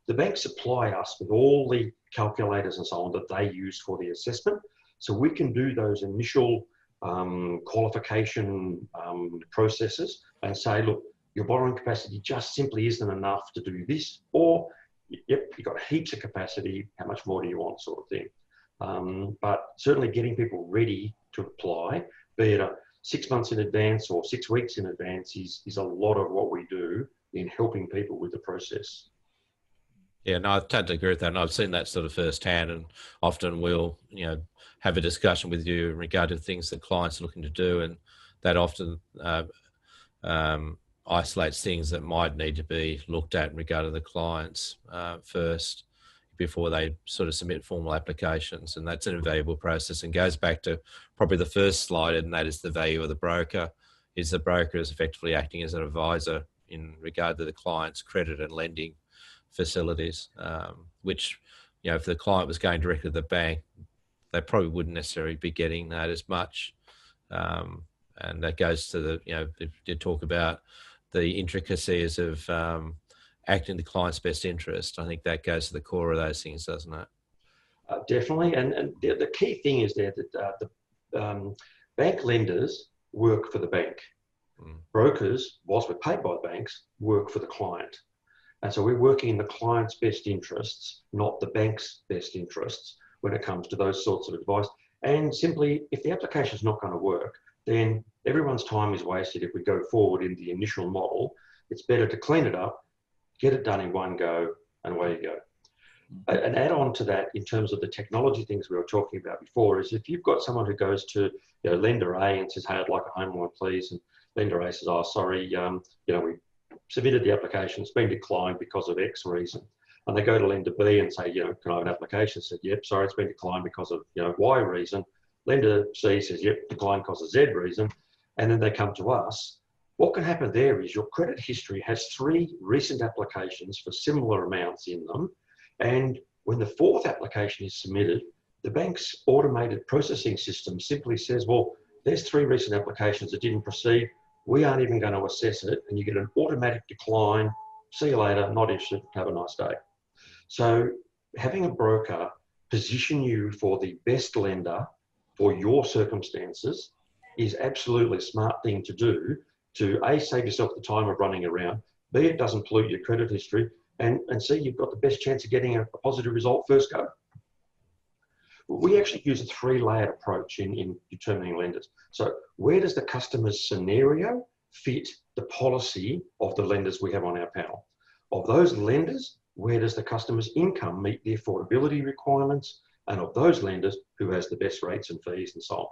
The banks supply us with all the calculators and so on that they use for the assessment. So we can do those initial qualification processes and say, look, your borrowing capacity just simply isn't enough to do this, or yep, you've got heaps of capacity, how much more do you want, sort of thing. But certainly getting people ready to apply, be it 6 months in advance or 6 weeks in advance, is a lot of what we do in helping people with the process.
Yeah, no, I totally agree with that. And I've seen that sort of firsthand, and often we'll, have a discussion with you in regard to things that clients are looking to do, and that often isolates things that might need to be looked at in regard to the clients first before they sort of submit formal applications. And that's an invaluable process, and goes back to probably the first slide, and that is the value of the broker. Is the broker is effectively acting as an advisor in regard to the client's credit and lending facilities, which, if the client was going directly to the bank, they probably wouldn't necessarily be getting that as much. And that goes to the, if you talk about the intricacies of acting in the client's best interest, I think that goes to the core of those things, doesn't it?
Definitely. And the key thing is there that the bank lenders work for the bank. Brokers, whilst we're paid by banks, work for the client. And so we're working in the client's best interests, not the bank's best interests when it comes to those sorts of advice. And simply, if the application is not going to work, then everyone's time is wasted if we go forward in the initial model. It's better to clean it up, get it done in one go, and away you go. An add-on to that, in terms of the technology things we were talking about before, is if you've got someone who goes to lender A and says, hey, I'd like a home loan, please. And lender A says, oh, sorry, we submitted the application, it's been declined because of X reason. And they go to lender B and say, can I have an application? Said, yep, sorry, it's been declined because of Y reason. Lender C says, yep, declined because of Z reason. And then they come to us. What can happen there is your credit history has 3 recent applications for similar amounts in them. And when the 4th application is submitted, the bank's automated processing system simply says, well, there's 3 recent applications that didn't proceed. We aren't even going to assess it, and you get an automatic decline. See you later, not interested, have a nice day. So having a broker position you for the best lender for your circumstances is absolutely a smart thing to do to A, save yourself the time of running around, B, it doesn't pollute your credit history, and C, you've got the best chance of getting a positive result first go. We actually use a 3-layered approach in determining lenders. So where does the customer's scenario fit the policy of the lenders we have on our panel? Of those lenders, where does the customer's income meet the affordability requirements? And of those lenders, who has the best rates and fees and so on.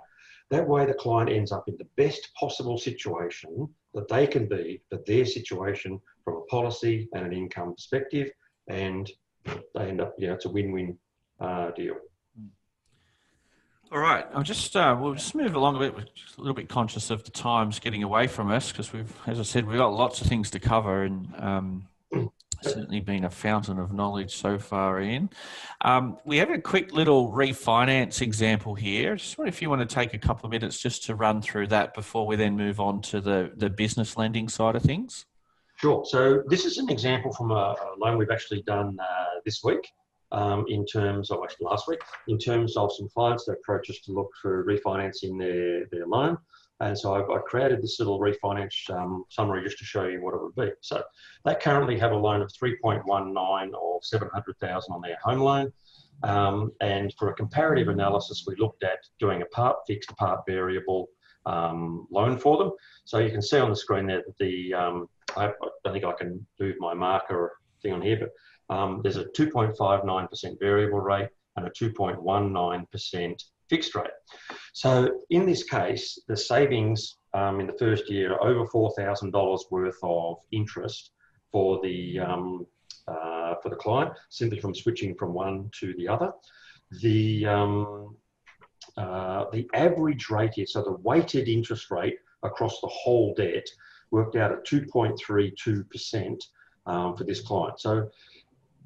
That way the client ends up in the best possible situation that they can be for their situation from a policy and an income perspective, and they end up, it's a win-win deal.
All right, we'll just move along a bit. We're just a little bit conscious of the times getting away from us because as I said, we've got lots of things to cover, and certainly been a fountain of knowledge so far, Ian. We have a quick little refinance example here. Just wonder if you want to take a couple of minutes just to run through that before we then move on to the business lending side of things.
Sure. So this is an example from a loan we've actually done this week. In terms of, actually last week, in terms of some clients that approach us to look for refinancing their loan. And so I created this little refinance summary just to show you what it would be. So they currently have a loan of 3.19 or 700,000 on their home loan. And for a comparative analysis, we looked at doing a part fixed, part variable loan for them. So you can see on the screen there that I don't think I can move my marker thing on here, but there's a 2.59% variable rate and a 2.19% fixed rate. So in this case, the savings in the first year are over $4,000 worth of interest for the client, simply from switching from one to the other. The average rate here, so the weighted interest rate across the whole debt, worked out at 2.32% for this client. So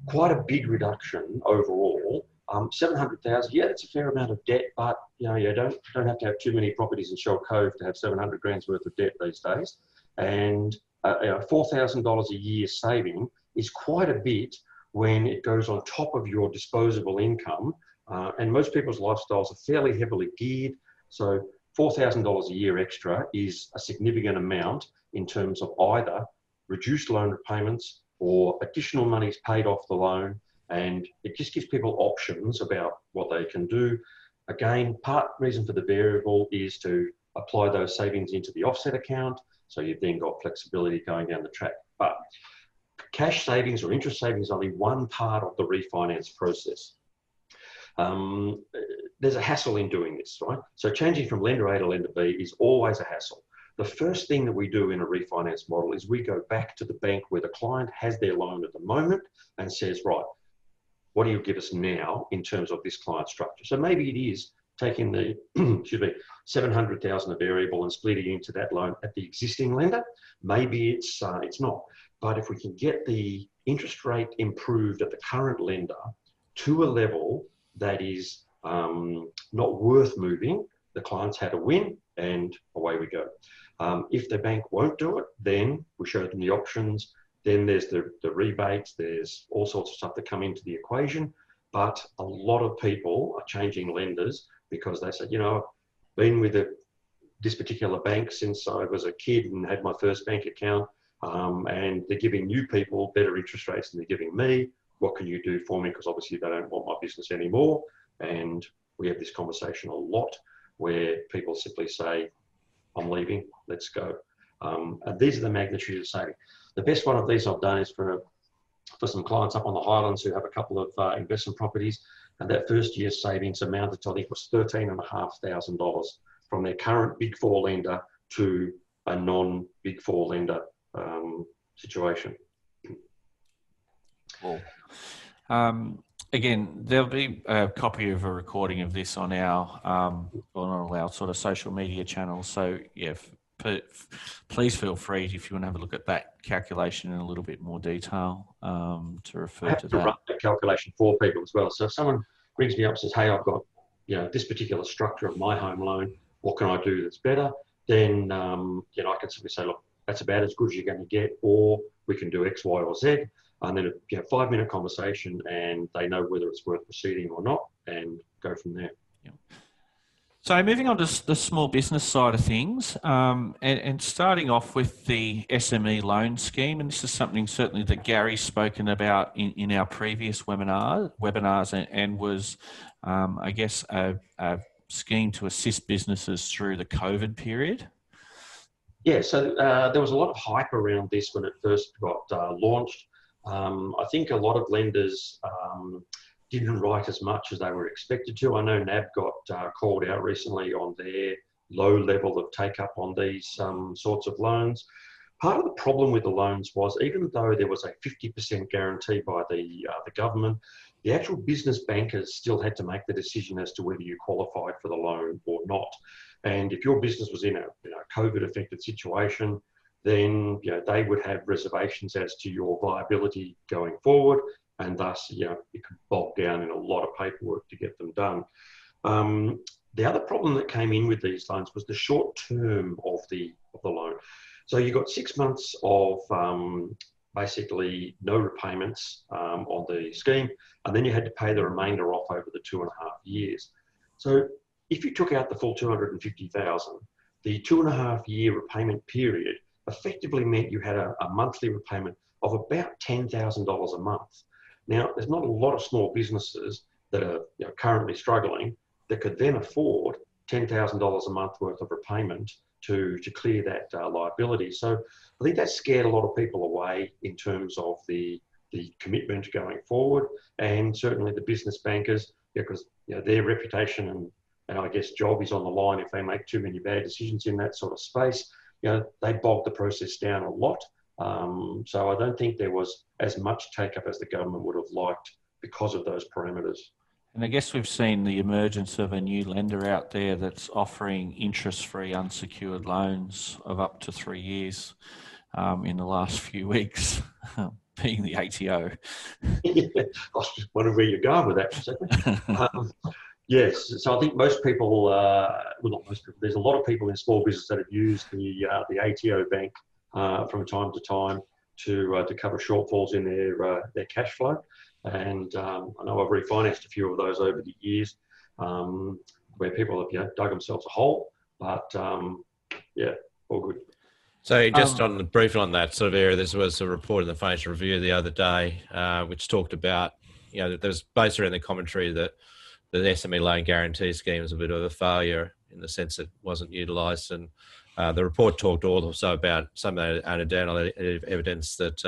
quite a big reduction overall. 700,000, yeah, that's a fair amount of debt, but you don't have to have too many properties in Shell Cove to have 700 grand's worth of debt these days. And $4,000 a year saving is quite a bit when it goes on top of your disposable income. And most people's lifestyles are fairly heavily geared. So $4,000 a year extra is a significant amount in terms of either reduced loan repayments or additional monies paid off the loan, and it just gives people options about what they can do. Again, part reason for the variable is to apply those savings into the offset account, so you've then got flexibility going down the track. But cash savings or interest savings is only one part of the refinance process. There's a hassle in doing this, right? So changing from lender A to lender B is always a hassle. The first thing that we do in a refinance model is we go back to the bank where the client has their loan at the moment and says, right, what do you give us now in terms of this client structure? So maybe it is taking the, 700,000 of variable and splitting into that loan at the existing lender. Maybe it's not. But if we can get the interest rate improved at the current lender to a level that is not worth moving, the client's had a win and away we go. If the bank won't do it, then we show them the options. Then there's the rebates, there's all sorts of stuff that come into the equation. But a lot of people are changing lenders because they say, I've been with this particular bank since I was a kid and had my first bank account, and they're giving new people better interest rates than they're giving me. What can you do for me? Because obviously they don't want my business anymore. And we have this conversation a lot where people simply say, I'm leaving, let's go. And these are the magnitude of saving. The best one of these I've done is for some clients up on the Highlands who have a couple of investment properties, and that first year's savings amounted to, I think it was $13,500 from their current Big Four lender to a non-Big Four lender situation.
Cool. Again, there'll be a copy of a recording of this on on all our sort of social media channels. So yeah, please feel free if you want to have a look at that calculation in a little bit more detail to refer to that.
Run that calculation for people as well. So if someone rings me up and says, hey, I've got this particular structure of my home loan, what can I do that's better? Then, I can simply say, look, that's about as good as you're going to get, or we can do X, Y, or Z. And then a 5-minute conversation, and they know whether it's worth proceeding or not, and go from there.
Yeah. So moving on to the small business side of things, and starting off with the SME loan scheme, and this is something certainly that Gary's spoken about in our previous webinars, and was, I guess, a scheme to assist businesses through the COVID period.
Yeah, so there was a lot of hype around this when it first got launched. I think a lot of lenders didn't write as much as they were expected to. I know NAB got called out recently on their low level of take-up on these sorts of loans. Part of the problem with the loans was, even though there was a 50% guarantee by the government, the actual business bankers still had to make the decision as to whether you qualified for the loan or not. And if your business was in a COVID-affected situation, then they would have reservations as to your viability going forward, and thus it could bog down in a lot of paperwork to get them done. The other problem that came in with these loans was the short term of the loan. So you got 6 months of basically no repayments on the scheme, and then you had to pay the remainder off over the 2.5 years. So if you took out the full 250,000, the 2.5 year repayment period effectively meant you had a monthly repayment of about $10,000 a month. Now, there's not a lot of small businesses that are currently struggling that could then afford $10,000 a month worth of repayment to clear that liability. So I think that scared a lot of people away in terms of the commitment going forward, and certainly the business bankers, because their reputation and I guess job is on the line if they make too many bad decisions in that sort of space. They bogged the process down a lot. So I don't think there was as much take-up as the government would have liked because of those parameters.
And I guess we've seen the emergence of a new lender out there that's offering interest-free unsecured loans of up to 3 years in the last few weeks, being the ATO.
Yeah, I was wondering where you're going with that for a second. Yes, so I think most people, well, not most people, there's a lot of people in small business that have used the ATO bank from time to time to cover shortfalls in their cash flow. And I know I've refinanced a few of those over the years where people have dug themselves a hole, but all good.
So just on the briefing on that sort of area, there was a report in the Financial Review the other day which talked about, there's based around the commentary that the SME loan guarantee scheme is a bit of a failure in the sense it wasn't utilised, and the report talked also about some anecdotal evidence that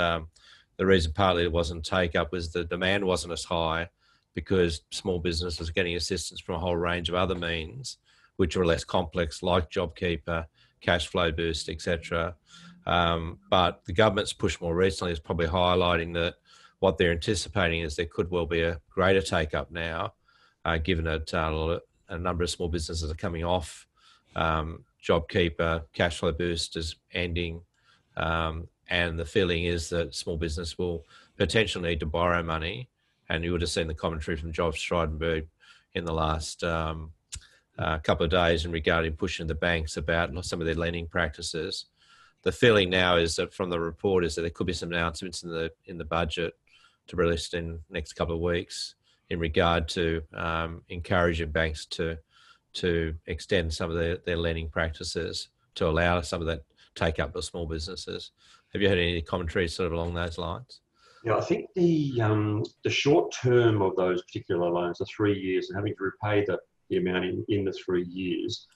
the reason partly it wasn't take up was the demand wasn't as high because small businesses are getting assistance from a whole range of other means which are less complex, like JobKeeper, cash flow boost, etc. But the government's push more recently is probably highlighting that what they're anticipating is there could well be a greater take up now, given that a number of small businesses are coming off JobKeeper, cash flow boost is ending, and the feeling is that small business will potentially need to borrow money. And you would have seen the commentary from Job Frydenberg in the last couple of days in regarding pushing the banks about some of their lending practices. The feeling now is that from the report is that there could be some announcements in the budget to be released in the next couple of weeks in regard to encouraging banks to extend some of their lending practices to allow some of that take up of small businesses. Have you heard any commentary sort of along those lines?
Yeah, I think the short term of those particular loans, the 3 years, and having to repay the amount in the 3 years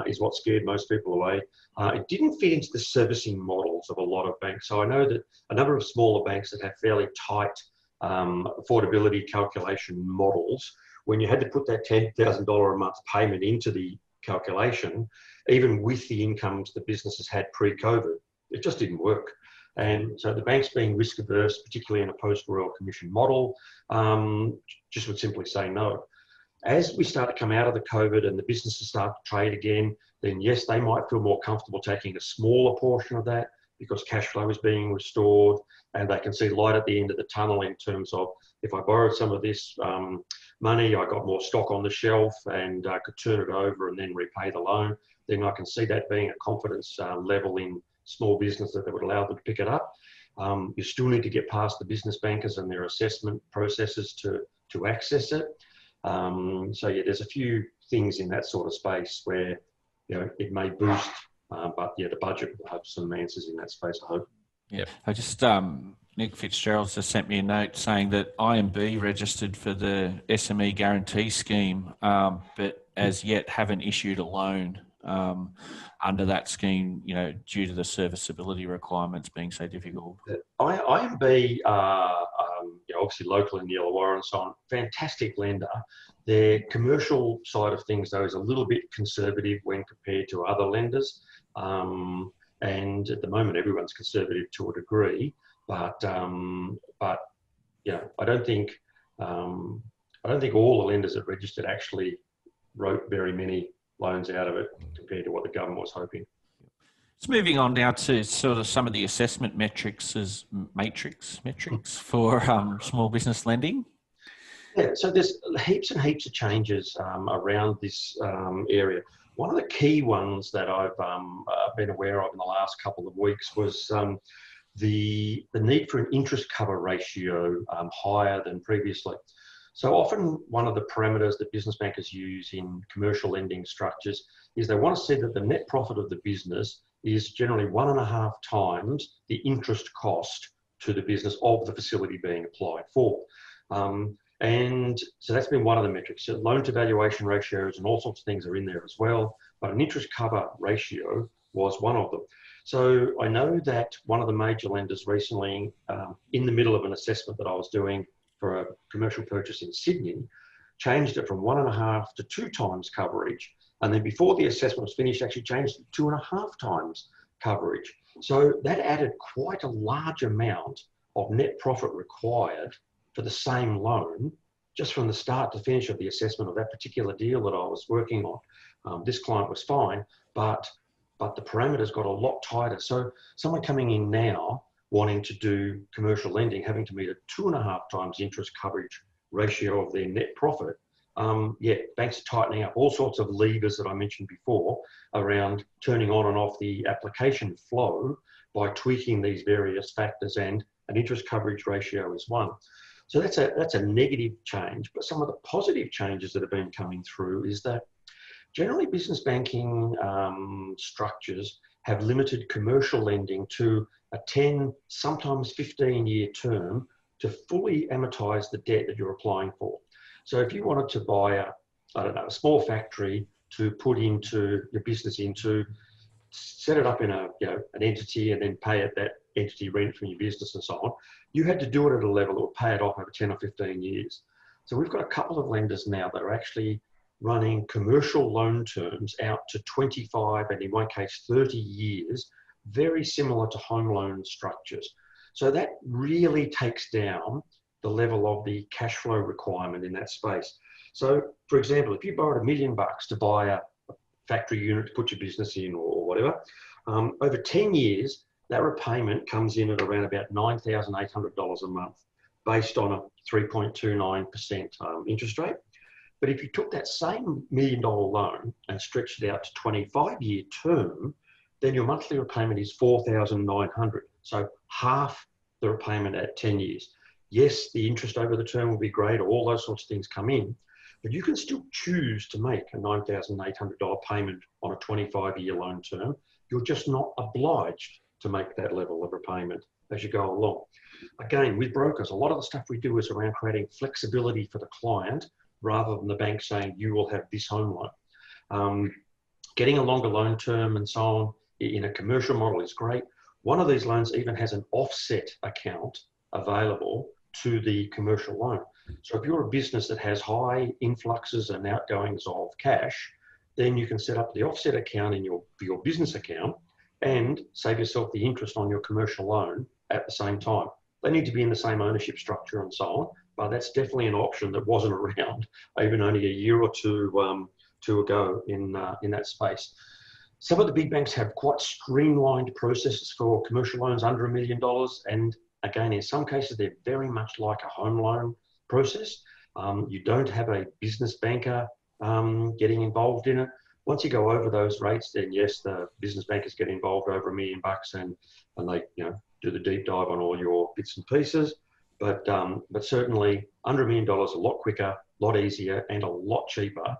is what scared most people away. It didn't fit into the servicing models of a lot of banks. So I know that a number of smaller banks that have fairly tight affordability calculation models, when you had to put that $10,000 a month payment into the calculation, even with the incomes the businesses had pre-COVID, it just didn't work. And so the banks, being risk averse, particularly in a post-Royal Commission model, just would simply say no. As we start to come out of the COVID and the businesses start to trade again, then yes, they might feel more comfortable taking a smaller portion of that. because cash flow is being restored and they can see light at the end of the tunnel in terms of, if I borrowed some of this money, I got more stock on the shelf and I could turn it over and then repay the loan, then I can see that being a confidence level in small business that would allow them to pick it up. You still need to get past the business bankers and their assessment processes to access it. So yeah, there's a few things in that sort of space where, you know, it may boost, but yeah, the budget will have some answers in that space, I hope.
Yeah, I just Nick Fitzgerald's just sent me a note saying that IMB registered for the SME guarantee scheme, but as yet haven't issued a loan under that scheme, you know, due to the serviceability requirements being so difficult.
IMB, you know, obviously local in the Illawarra and so on, fantastic lender. Their commercial side of things, though, is a little bit conservative when compared to other lenders. And at the moment, everyone's conservative to a degree. But you know, I don't think all the lenders that registered actually wrote very many loans out of it compared to what the government was hoping.
It's moving on now to sort of some of the assessment metrics for small business lending.
Yeah, so there's heaps and heaps of changes around this area. One of the key ones that I've been aware of in the last couple of weeks was the need for an interest cover ratio higher than previously. So often one of the parameters that business bankers use in commercial lending structures is they want to see that the net profit of the business is generally 1.5 times the interest cost to the business of the facility being applied for. And so that's been one of the metrics. So loan to valuation ratios and all sorts of things are in there as well, but an interest cover ratio was one of them. So I know that one of the major lenders recently, in the middle of an assessment that I was doing for a commercial purchase in Sydney, changed it from 1.5 to 2 times coverage. And then before the assessment was finished, actually changed it to 2.5 times coverage. So that added quite a large amount of net profit required for the same loan, just from the start to finish of the assessment of that particular deal that I was working on. This client was fine, but the parameters got a lot tighter. So someone coming in now wanting to do commercial lending, having to meet a 2.5 times interest coverage ratio of their net profit. Yeah, banks are tightening up all sorts of levers that I mentioned before around turning on and off the application flow by tweaking these various factors, and an interest coverage ratio is one. So that's a negative change. But some of the positive changes that have been coming through is that generally business banking structures have limited commercial lending to a 10, sometimes 15-year term to fully amortize the debt that you're applying for. So if you wanted to buy a small factory to put into your business into, set it up in an entity and then pay it that entity rent from your business and so on, you had to do it at a level that would pay it off over 10 or 15 years. So we've got a couple of lenders now that are actually running commercial loan terms out to 25 and in one case 30 years, very similar to home loan structures. So that really takes down the level of the cash flow requirement in that space. So for example, if you borrowed $1 million to buy a factory unit to put your business in or whatever, over 10 years, that repayment comes in at around about $9,800 a month based on a 3.29% interest rate. But if you took that same $1 million loan and stretched it out to 25-year term, then your monthly repayment is $4,900. So half the repayment at 10 years. Yes, the interest over the term will be great, all those sorts of things come in, but you can still choose to make a $9,800 payment on a 25-year loan term. You're just not obliged to make that level of repayment as you go along. Again, with brokers, a lot of the stuff we do is around creating flexibility for the client rather than the bank saying you will have this home loan. Getting a longer loan term and so on in a commercial model is great. One of these loans even has an offset account available to the commercial loan. So if you're a business that has high influxes and outgoings of cash, then you can set up the offset account in your business account and save yourself the interest on your commercial loan at the same time. They need to be in the same ownership structure and so on, but that's definitely an option that wasn't around even only a year or two ago in that space. Some of the big banks have quite streamlined processes for commercial loans under $1 million. And again, in some cases, they're very much like a home loan process. You don't have a business banker getting involved in it. Once you go over those rates, then yes, the business bankers get involved over $1 million and they do the deep dive on all your bits and pieces. But certainly under $1 million, a lot quicker, a lot easier, and a lot cheaper.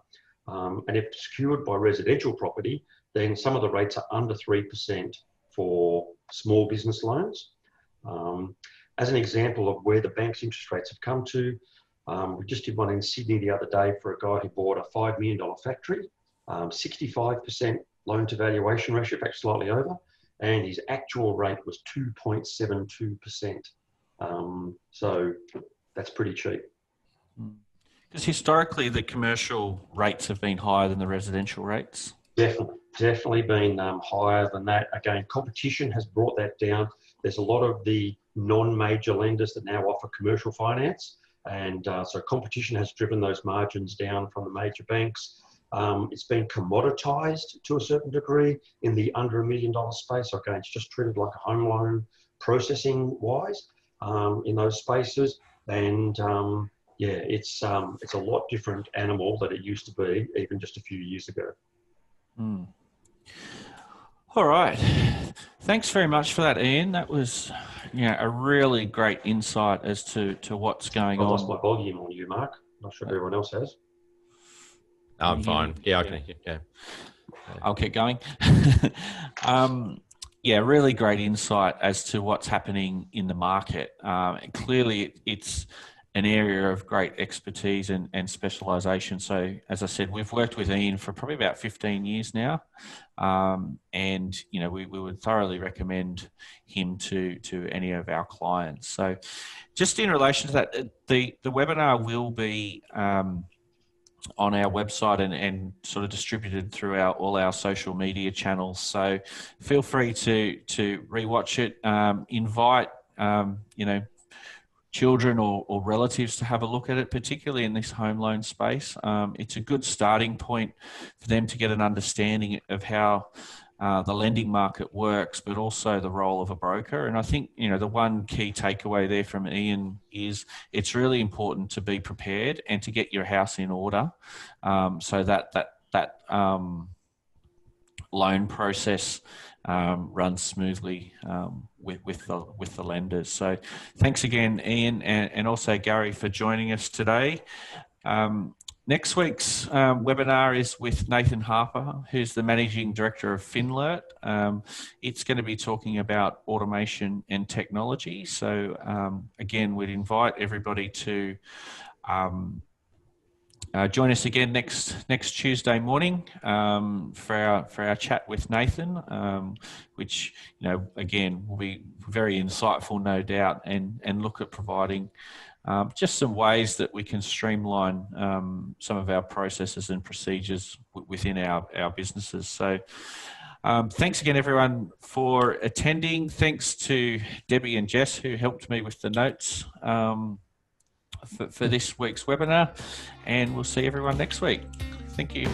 And if secured by residential property, then some of the rates are under 3% for small business loans. As an example of where the bank's interest rates have come to, we just did one in Sydney the other day for a guy who bought a $5 million factory, 65% loan to valuation ratio, in fact slightly over, and his actual rate was 2.72%. So that's pretty cheap.
Because historically, the commercial rates have been higher than the residential rates.
Definitely been higher than that. Again, competition has brought that down. There's a lot of the non-major lenders that now offer commercial finance. And so competition has driven those margins down from the major banks. It's been commoditized to a certain degree in the under $1 million space. Okay, it's just treated like a home loan processing wise in those spaces. And yeah, it's a lot different animal than it used to be even just a few years ago.
Mm. All right. Thanks very much for that, Ian. That was a really great insight as to what's going on.
I've lost my volume on you, Mark. Not sure if everyone else has.
I'm fine. Yeah, I can. Yeah.
I'll keep going. Yeah, really great insight as to what's happening in the market. Clearly, it's an area of great expertise and specialisation. So, as I said, we've worked with Ian for probably about 15 years now, and we would thoroughly recommend him to any of our clients. So, just in relation to that, the webinar will be on our website and sort of distributed through all our social media channels. So, feel free to rewatch it. Invite children or relatives to have a look at it, particularly in this home loan space. It's a good starting point for them to get an understanding of how the lending market works, but also the role of a broker. And I think, the one key takeaway there from Ian is it's really important to be prepared and to get your house in order so that loan process runs smoothly with the lenders. So thanks again, Ian, and also Gary for joining us today. Next week's webinar is with Nathan Harper, who's the Managing Director of Finlert. It's going to be talking about automation and technology. So again, we'd invite everybody to join us again next Tuesday morning for our chat with Nathan, which again will be very insightful, no doubt, and look at providing just some ways that we can streamline some of our processes and procedures within our businesses. So thanks again, everyone, for attending. Thanks to Debbie and Jess, who helped me with the notes for this week's webinar, and we'll see everyone next week. Thank you.